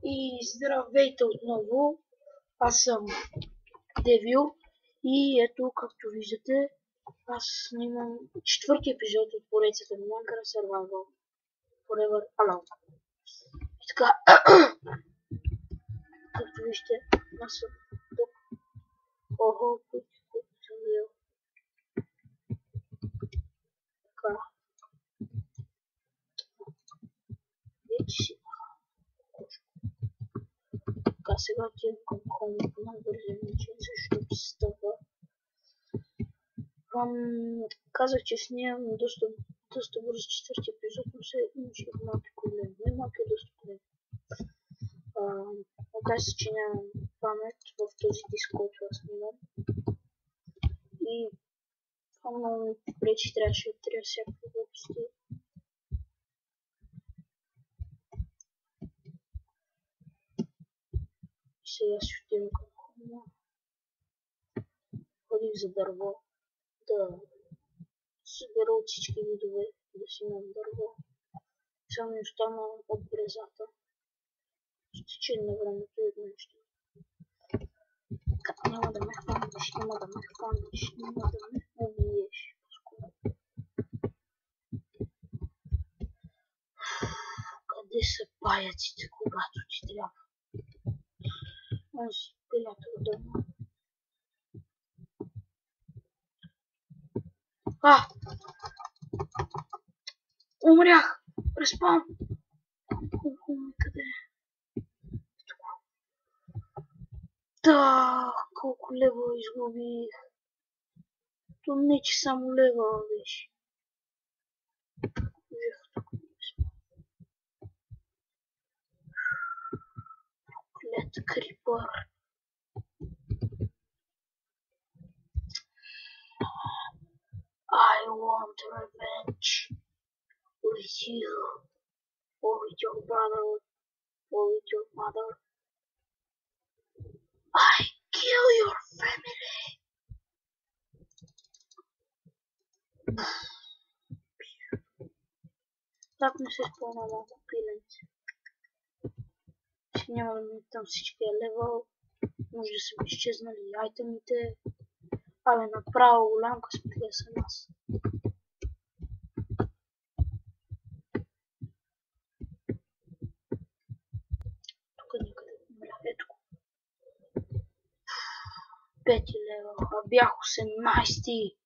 И здравейте отново, аз съм Девил и ето, както виждате, аз снимам четвърти епизод от поредицата на Minecraft Survival Forever Alone. И така, както виждате, аз съм тук. Охо, който съм бил. Така, вече си. Така, сега отивам към хоум по най-бързия начин, защото се става. Казах, че снимам доста бързо четвърти епизод, но се имаше малки проблеми. Не малки, доста проблеми. Оказа се, че нямам памет в този диск, който аз снимам. И това много ми пречи, трябва всякакви глупости. И сега си отивам към хома. Ходих за дърво, да събера от всички видове, да си имам дърво. Само ми остана от брезата. С течение на времето и едно нещо. Няма да ме хванеш, няма да ме убиеш. Къде са паяците, когато ти трябва? Аз си приятел дома. Умрях! Респаун! Къде е? Да, колко лева изгубих. То не, че само лева беше. Проклет крипър. I want revenge with you, or with your brother, or with your mother. I kill your family. Так не се спомням пиленце. Ще няма да ми там всички левел. Може да са изчезнали айтемите. Абе, направо голям късмет съм аз. Тук някъде умря. Ето го. 5 левел. А бях 18.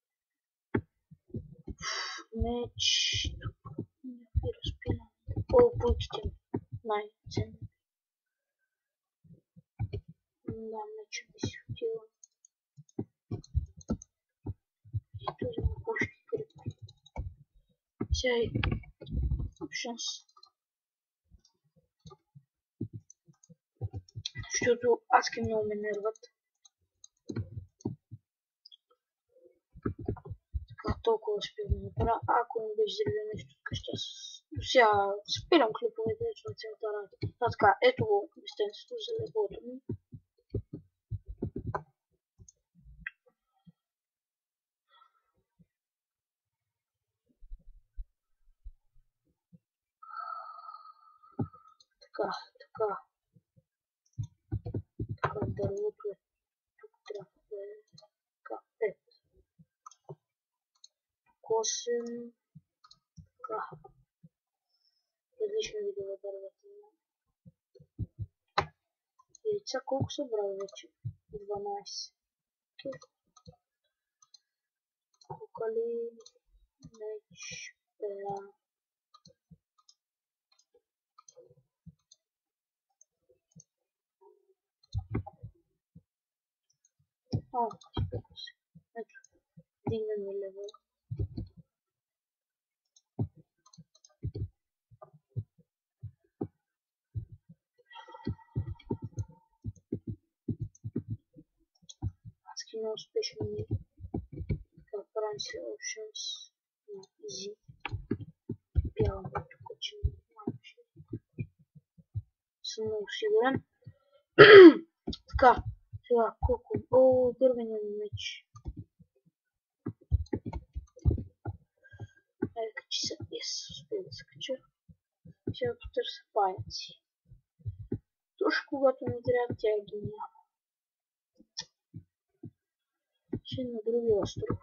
Меч. Някакви разпилени. О, пулките. Най-ценни. Да, меча ми си отива. И този му пушки крипи. Сега и шанс. Защото адски много ме нерват. Така толкова успях да направя. Ако не беше заради нещо вкъщи, аз сега спирам клиповете на цялата работа. Така, ето го местенството за леглото ми. Така, дървото е. Тук трябва да е така 5. 8. Така. Различни видове дървета. Яйца колко са брали вече? 12. Кукали, меч, пера. Ето, дигнем левел. Адски много успешно ми. Така, правим си options на easy. Бялам тук, че малко съм много сигурен. Така, сега колко... О, дървения меч. Айде, качи се. Yes, успея да се кача. Сега потърся паяци. Точно когато ми трябва, тя ги няма. Ще на другия остров.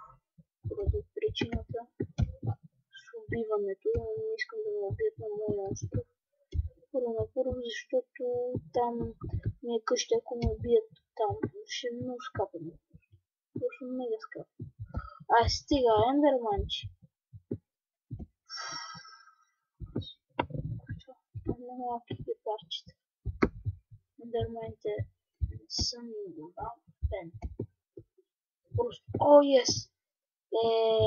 Поради причината с убиването. Не искам да ме убият на моя остров. Първо, защото там ми е къща, ако ме убият там. Ще е много скапано. Просто мега скапано. Ай, стига, ендерманчи. Много малки парчета. Ендерманите не са ми голям фен. Просто, о, ес!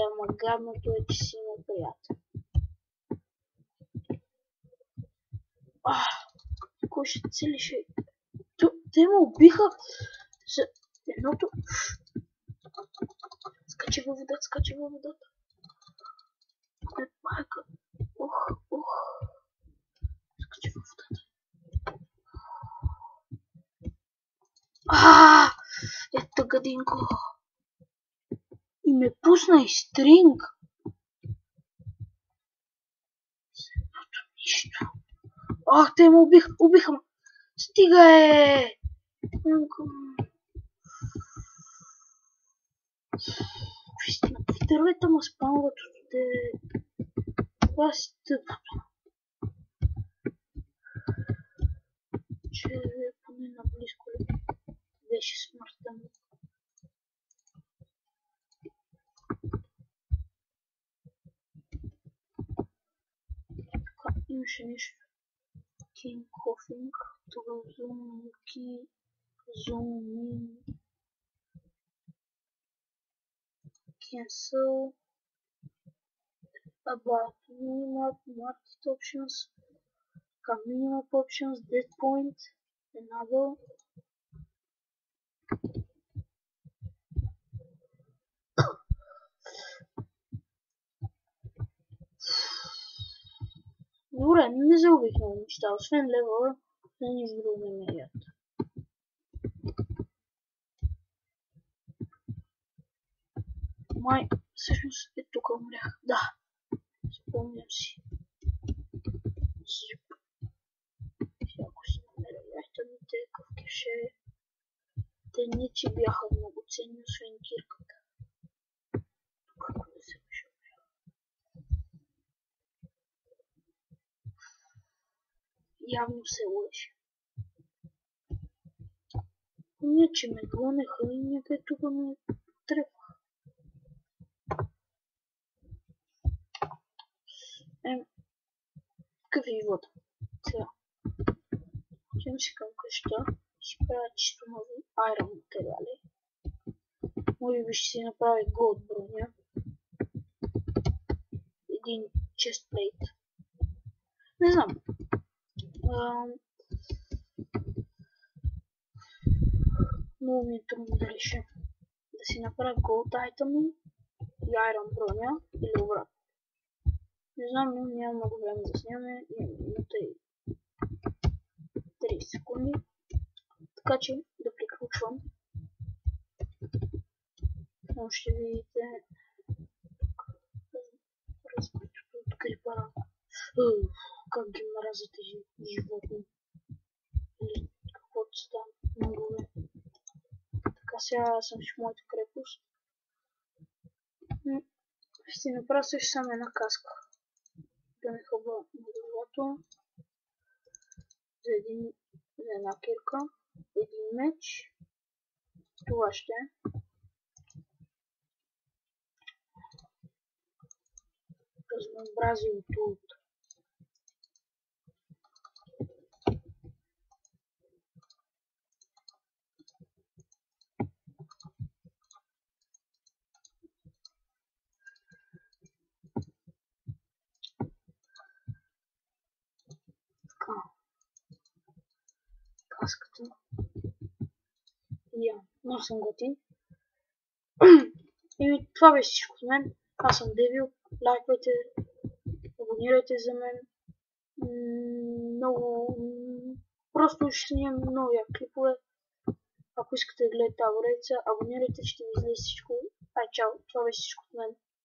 Ама гадното е, че си има приятел. Кой ще целише? Те ме убиха за едното. Скачи във водата. Майка. Ох. Скачи във водата. Ето гадинко. И ме пусна и стринг. Нищо. Те ме убиха ме. Стига е. Дървета ме спамват от това стъпото. Че поне наблизко ли беше смъртта му. Така, имаше нещо. King Coughing, тогава zoom cancel, about minimap, market options, minimap options, dead point, enable. Добре, не загубих много неща, освен левела, да нищо друго не ме яд. Май, всъщност е тук умрях. Да, спомням си. Ако си намеря яйтаните, къв кеше. Те не че бяха много ценни, освен кирката. Kako da se više umrя. Явно се лъжи. Помня, че ме гонеха и някъде тук ме трепаха. Какъв е вода? Сега. Отивам си към къща. Ще правя чисто нови айрон материали. Може би ще си направя голд броня. Един честплейт. Не знам. Много ми е трудно да реша. Да си направя голд айтъми и айрон броня или обратно. Не знам, но няма много време да снимаме. Минута и 30 секунди. Така че да приключвам. Но ще видите разбитото от гриба. Как ги мразят тези животни. Или каквото става много. Така сега съм в моята крепост. Ще си направя също само една каска. Да ми хъба на главата. За една кирка. Един меч. Това ще е. Разнообразието от каската. Но съм готин. И това беше всичко от мен. Аз съм Девил. Лайквайте, абонирайте за мен. Много... Просто ще снимам нови клипове. Ако искате да гледате тази редица, абонирайте, ще ви излезе всичко. Чао, това беше всичко от мен.